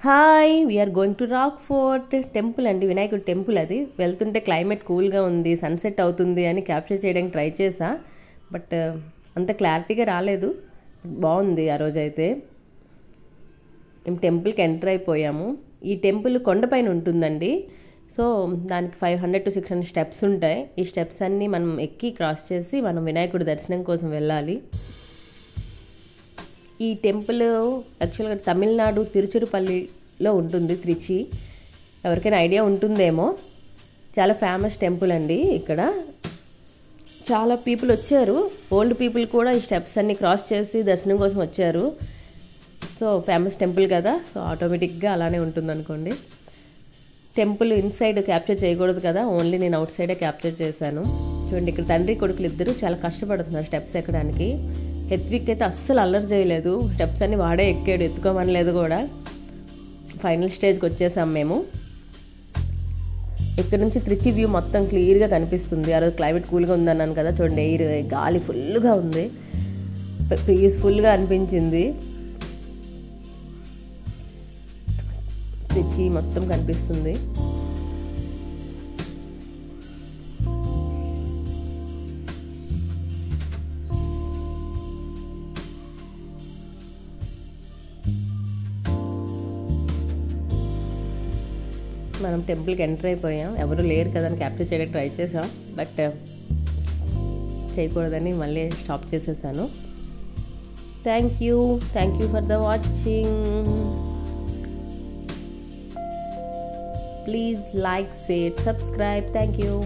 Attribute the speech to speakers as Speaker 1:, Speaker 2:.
Speaker 1: Hi we are going to rock fort temple అండి, వినాయకుడి temple. అది వెళ్తుంటే క్లైమేట్ కూల్గా ఉంది, సన్సెట్ అవుతుంది అని క్యాప్చర్ చేయడానికి ట్రై చేసా. బట్ అంత క్లారిటీగా రాలేదు. బాగుంది ఆ రోజైతే. మేము టెంపుల్కి ఎంటర్ అయిపోయాము. ఈ టెంపుల్ కొండపైన ఉంటుందండి. సో దానికి 500 to 600 స్టెప్స్ ఉంటాయి. ఈ స్టెప్స్ అన్నీ మనం ఎక్కి క్రాస్ చేసి మనం వినాయకుడి దర్శనం కోసం వెళ్ళాలి. ఈ టెంపుల్ యాక్చువల్గా తమిళనాడు తిరుచిరపల్లిలో ఉంటుంది, త్రిచి. ఎవరికైనా ఐడియా ఉంటుందేమో. చాలా ఫేమస్ టెంపుల్ అండి. ఇక్కడ చాలా పీపుల్ వచ్చారు. ఓల్డ్ పీపుల్ కూడా ఈ స్టెప్స్ అన్ని క్రాస్ చేసి దర్శనం కోసం వచ్చారు. సో ఫేమస్ టెంపుల్ కదా, సో ఆటోమేటిక్గా అలానే ఉంటుంది అనుకోండి. టెంపుల్ ఇన్సైడ్ క్యాప్చర్ చేయకూడదు కదా, ఓన్లీ నేను అవుట్ సైడే క్యాప్చర్ చేశాను. చూడండి, ఇక్కడ తండ్రి కొడుకులు ఇద్దరు చాలా కష్టపడుతున్నారు స్టెప్స్ ఎక్కడానికి. హెత్విక్ అయితే అస్సలు అల్లరి చేయలేదు, స్టెప్స్ అన్ని వాడే ఎక్కాడు, ఎత్తుకోమనలేదు కూడా. ఫైనల్ స్టేజ్కి వచ్చేసాం మేము. ఇక్కడ నుంచి త్రిచి వ్యూ మొత్తం క్లియర్గా కనిపిస్తుంది. ఆ రోజు క్లైమేట్ కూల్గా ఉందన్నాను కదా, చూడండి ఎయిర్ గాలి ఫుల్గా ఉంది, పీస్ఫుల్గా అనిపించింది. త్రిచి మొత్తం కనిపిస్తుంది. మనం టెంపుల్కి ఎంటర్ అయిపోయాం. ఎవరు లేరు కదా అని క్యాప్చర్ చేయడానికి ట్రై చేసాం, బట్ చేయకూడదని మళ్ళీ స్టాప్ చేసేసాను. Thank you for the watching. Please like, share, subscribe. Thank you.